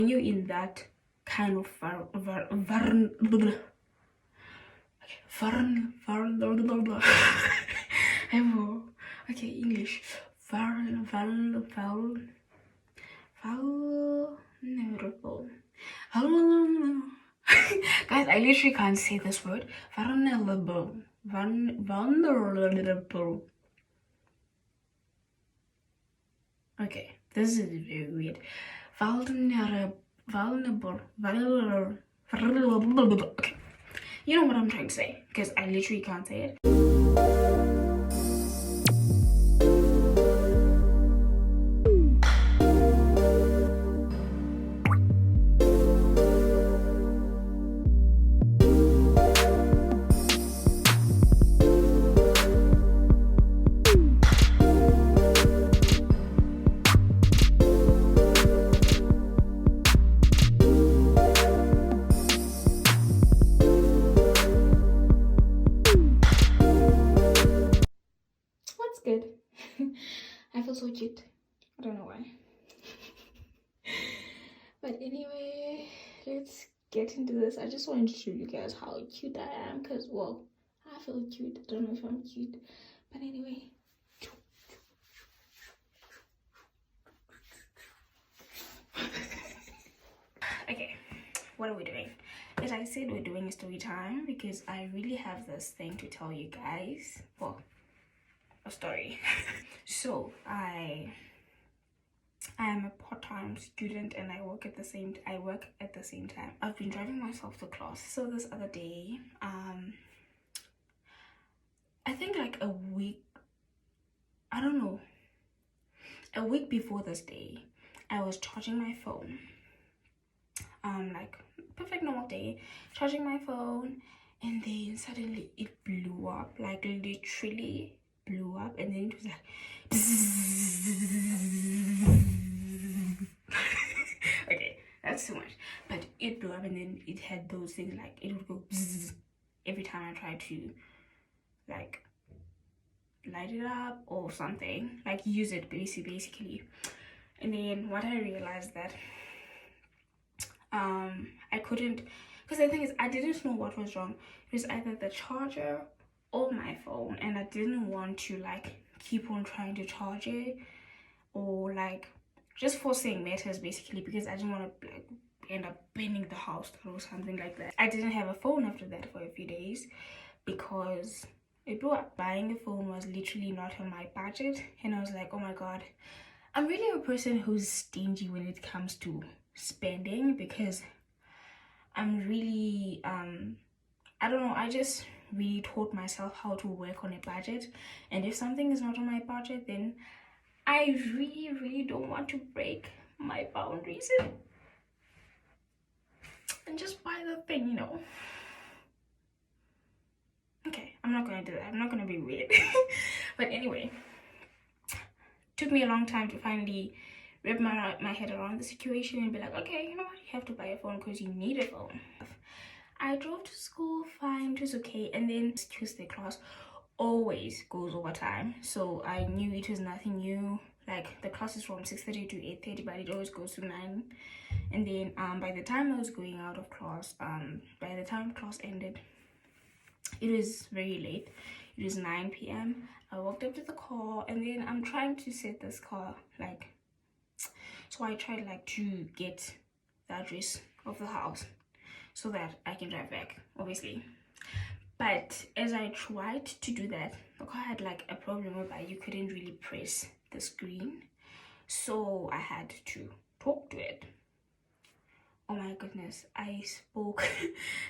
You're in that kind of okay, English. Vulnerable. Guys, I literally can't say this word. Vulnerable. Vulnerable. Okay, this is very weird. Vulnerable. Okay. You know what I'm trying to say, because I literally can't say it. Good. I feel so cute. I don't know why. But anyway, let's get into this. I just wanted to show you guys how cute I am, because, well, I feel cute. I don't know if I'm cute, but anyway. Okay, what are we doing? As I said, we're doing a story time because I really have this thing to tell you guys. Well, a story. So I am a part-time student and I work at the same time. I've been driving myself to class. So this other day, I think like a week before this day, I was charging my phone. Like perfect normal day, charging my phone, and then suddenly it blew up, like literally blew up, and then it was like okay, that's too much, but it blew up, and then it had those things like it would go every time I tried to like light it up or something, like use it basically. And then what I realized that I couldn't, because the thing is I didn't know what was wrong. It was either the charger or my phone, and I didn't want to like keep on trying to charge it or like just forcing matters basically, because I didn't want to like end up burning the house or something like that. I didn't have a phone after that for a few days because it blew up. Buying a phone was literally not on my budget, and I was like, oh my god, I'm really a person who's stingy when it comes to spending, because I'm really I don't know, I just really taught myself how to work on a budget, and if something is not on my budget, then I really don't want to break my boundaries and just buy the thing, you know. Okay, I'm not gonna do that. I'm not gonna be weird. But anyway, took me a long time to finally wrap my head around the situation and be like, okay, you know what, you have to buy a phone because you need a phone. I drove to school fine, it was okay, and then Tuesday class always goes over time, so I knew it was nothing new. Like the class is from 6:30 to 8:30, but it always goes to 9. And then by the time I was going out of class, by the time class ended, it was very late. It was 9 p.m. I walked up to the car, and then I'm trying to set this car like, so I tried like to get the address of the house so that I can drive back, obviously. But as I tried to do that, the car had like a problem whereby you couldn't really press the screen, so I had to talk to it. Oh my goodness, I spoke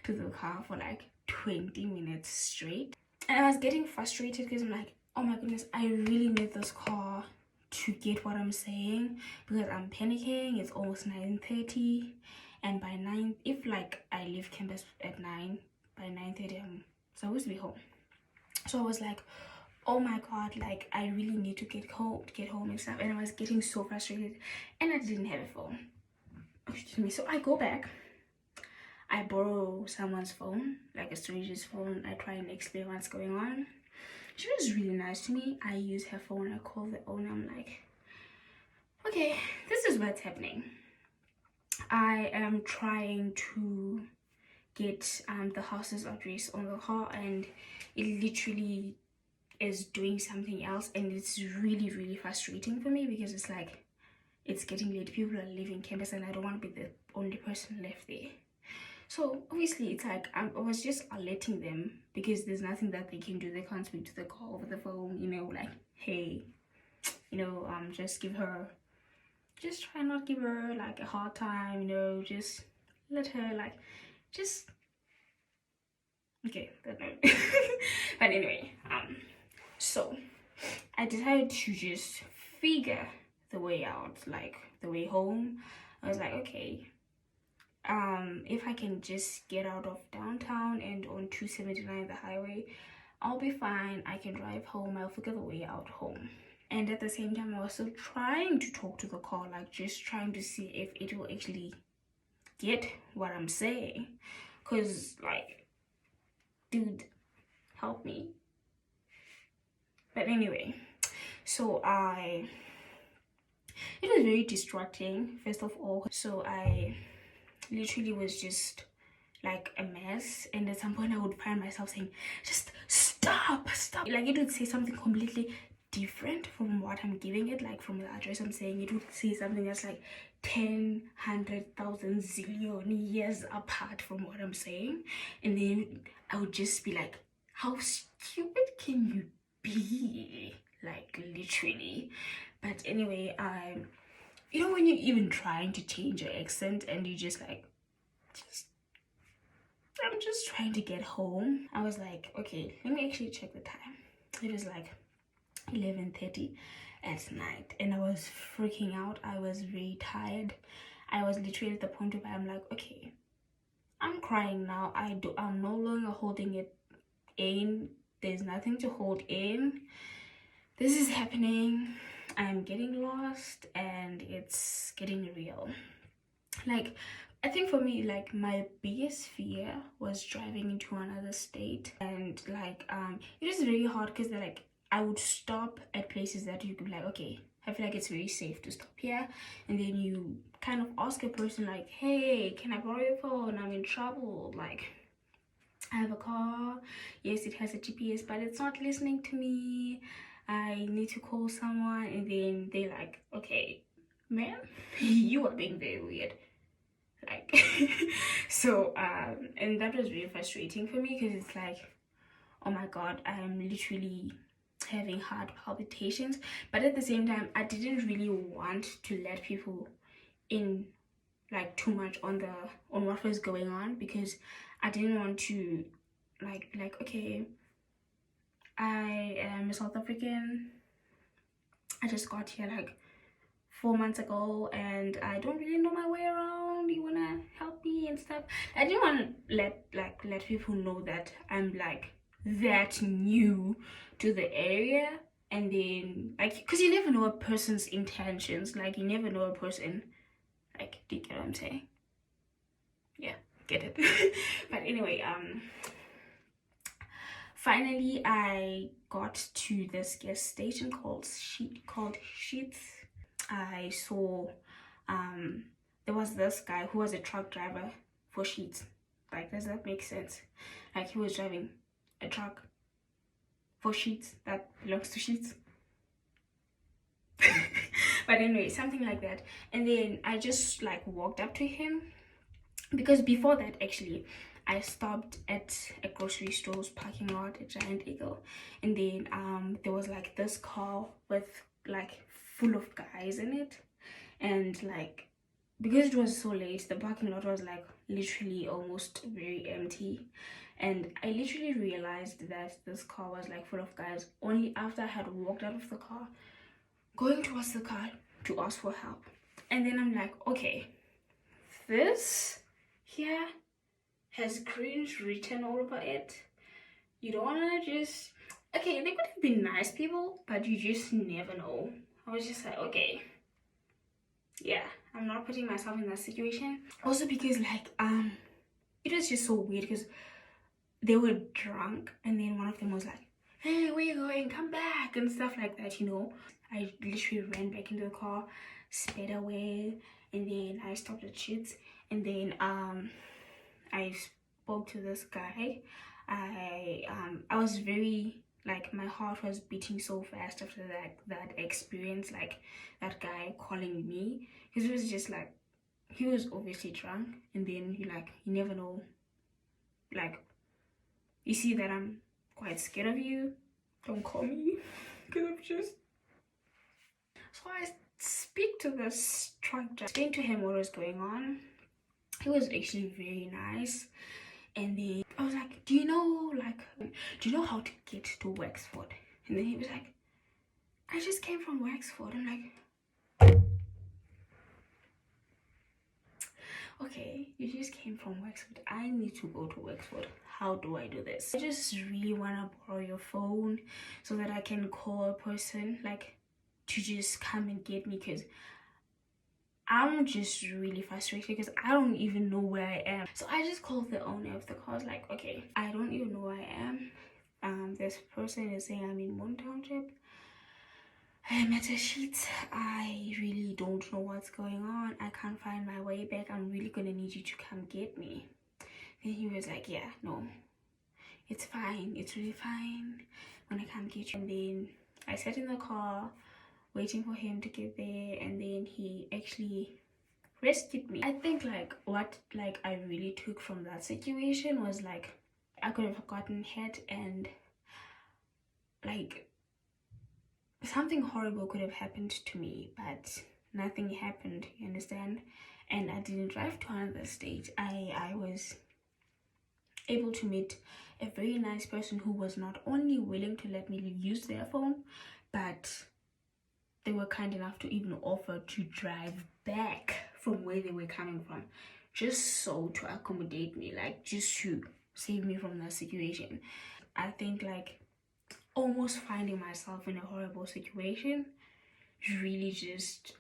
to the car for like 20 minutes straight, and I was getting frustrated because I'm like, oh my goodness, I really need this car to get what I'm saying, because I'm panicking. It's almost 9:30, and by 9, if like I leave campus at 9, by 9:30 I'm supposed to be home. So I was like, oh my god, like I really need to get home and stuff, and I was getting so frustrated, and I didn't have a phone. Excuse me. So I go back, I borrow someone's phone, like a stranger's phone. I try and explain what's going on. She was really nice to me. I use her phone. I call the owner. I'm like, okay, this is what's happening. I am trying to get the house's address on the car, and it literally is doing something else, and it's really really frustrating for me because it's like it's getting late, people are leaving campus, and I don't want to be the only person left there. So obviously it's like I was just alerting them because there's nothing that they can do. They can't speak to the call over the phone, you know, like, hey, you know, just try not give her like a hard time, you know, just let her like, just, okay, that note. But anyway, so I decided to just figure the way out, like the way home. I was like, okay, if I can just get out of downtown and on 279 the highway, I'll be fine. I can drive home. I'll figure the way out home. And at the same time, I was still trying to talk to the car, like just trying to see if it will actually get what I'm saying. Cause like, dude, help me. But anyway, so it was very distracting, first of all. So I literally was just like a mess, and at some point I would find myself saying, just stop, like it would say something completely different from what I'm giving it, like from the address I'm saying. It would say something that's like 10, 100,000 zillion years apart from what I'm saying, and then I would just be like, how stupid can you be, like literally. But anyway, you know when you're even trying to change your accent and you just like, I'm just trying to get home. I was like, okay, let me actually check the time. It was like 11:30 at night, and I was freaking out. I was very tired. I was literally at the point where I'm like, okay, I'm crying now. I'm no longer holding it in. There's nothing to hold in. This is happening. I'm getting lost, and it's getting real. Like, I think for me, like my biggest fear was driving into another state, and like it was very hard because they're like, I would stop at places that you could be like, okay, I feel like it's very safe to stop here, and then you kind of ask a person like, hey, can I borrow your phone? I'm in trouble, like I have a car, yes it has a GPS, but it's not listening to me, I need to call someone. And then they're like, okay ma'am, you are being very weird, like so and that was really frustrating for me because it's like, oh my god, I'm literally having heart palpitations. But at the same time, I didn't really want to let people in like too much on what was going on, because I didn't want to like okay, I am a South African, I just got here like 4 months ago and I don't really know my way around, you wanna help me and stuff. I didn't want to let people know that I'm like that new to the area. And then like, because you never know a person's intentions, like you never know a person, like, do you get what I'm saying? Yeah, get it. But anyway, finally I got to this gas station called Sheets. I saw there was this guy who was a truck driver for Sheets. Like, does that make sense? Like, he was driving a truck for Sheets that belongs to Sheets. But anyway, something like that. And then I just like walked up to him, because before that actually I stopped at a grocery store's parking lot at Giant Eagle, and then there was like this car with like full of guys in it, and like because it was so late, the parking lot was like literally almost very empty. And I literally realized that this car was like full of guys only after I had walked out of the car, going towards the car to ask for help. And then I'm like, okay, this here has cringe written all over it. You don't want to just, okay, they could have been nice people, but you just never know. I was just like, okay, yeah, I'm not putting myself in that situation. Also because like it was just so weird because they were drunk, and then one of them was like, hey, where you going, come back, and stuff like that, you know. I literally ran back into the car, sped away, and then I stopped at Sheetz, and then I spoke to this guy. I was very, like, my heart was beating so fast after that experience, like that guy calling me, because it was just like, he was obviously drunk, and then you never know, like, you see that I'm quite scared of you, don't call me, because I'm just. So I speak to this truck driver, explain to him what was going on. He was actually very nice, and then I was like, do you know how to get to Wexford? And then he was like, I just came from Wexford. I'm like, okay, you just came from Wexford. I need to go to Wexford. How do I do this? I just really want to borrow your phone so that I can call a person, like, to just come and get me, because I'm just really frustrated because I don't even know where I am. So I just called the owner of the car. I was like, okay, I don't even know where I am. This person is saying I'm in Moon Township. I'm at a Sheetz. I really don't know what's going on. I can't find my way back. I'm really gonna need you to come get me. And he was like, yeah, no, it's fine. It's really fine. I'm gonna come get you. And then I sat in the car waiting for him to get there, and then he actually rescued me. I think what I really took from that situation was like, I could have gotten hit and like something horrible could have happened to me, but nothing happened, you understand? And I didn't drive to another state. I was able to meet a very nice person who was not only willing to let me use their phone, but they were kind enough to even offer to drive back from where they were coming from, just so to accommodate me, like just to save me from that situation. I think like almost finding myself in a horrible situation really just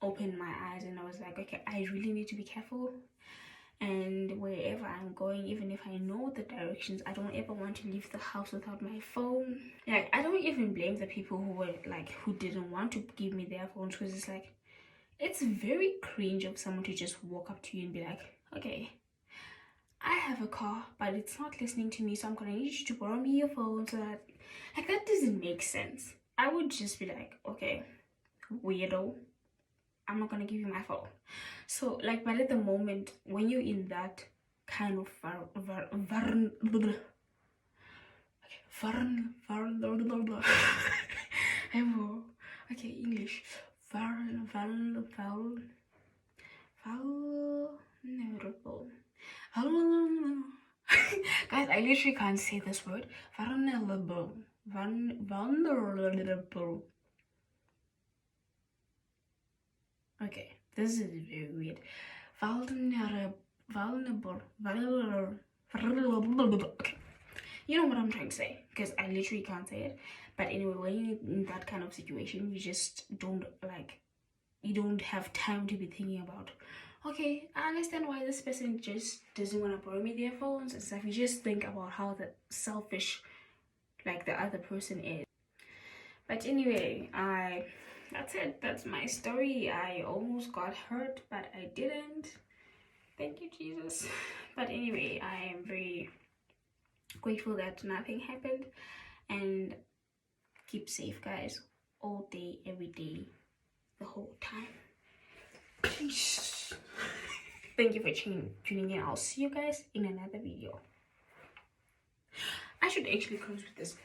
opened my eyes, and I was like, okay, I really need to be careful. And wherever I'm going, even if I know the directions, I don't ever want to leave the house without my phone. Like, I don't even blame the people who didn't want to give me their phones, because it's like, it's very cringe of someone to just walk up to you and be like, okay, I have a car, but it's not listening to me, so I'm gonna need you to borrow me your phone. So that doesn't make sense. I would just be like, okay, weirdo, I'm not gonna give you my phone. So like, but at the moment when you're in that kind of okay, English, vulnerable. Guys, I literally can't say this word. Vulnerable. Vulnerable. Okay, this is very weird. Vulnerable. Okay. You know what I'm trying to say, because I literally can't say it. But anyway, when you're in that kind of situation, you just don't you don't have time to be thinking about, okay, I understand why this person just doesn't want to borrow me their phones and stuff. You just think about how selfish like the other person is. But anyway, that's it. That's my story. I almost got hurt, but I didn't. Thank you, Jesus. But anyway, I am very grateful that nothing happened, and keep safe, guys, all day, every day, the whole time. Peace. Thank you for tuning in. I'll see you guys in another video. I should actually close with this.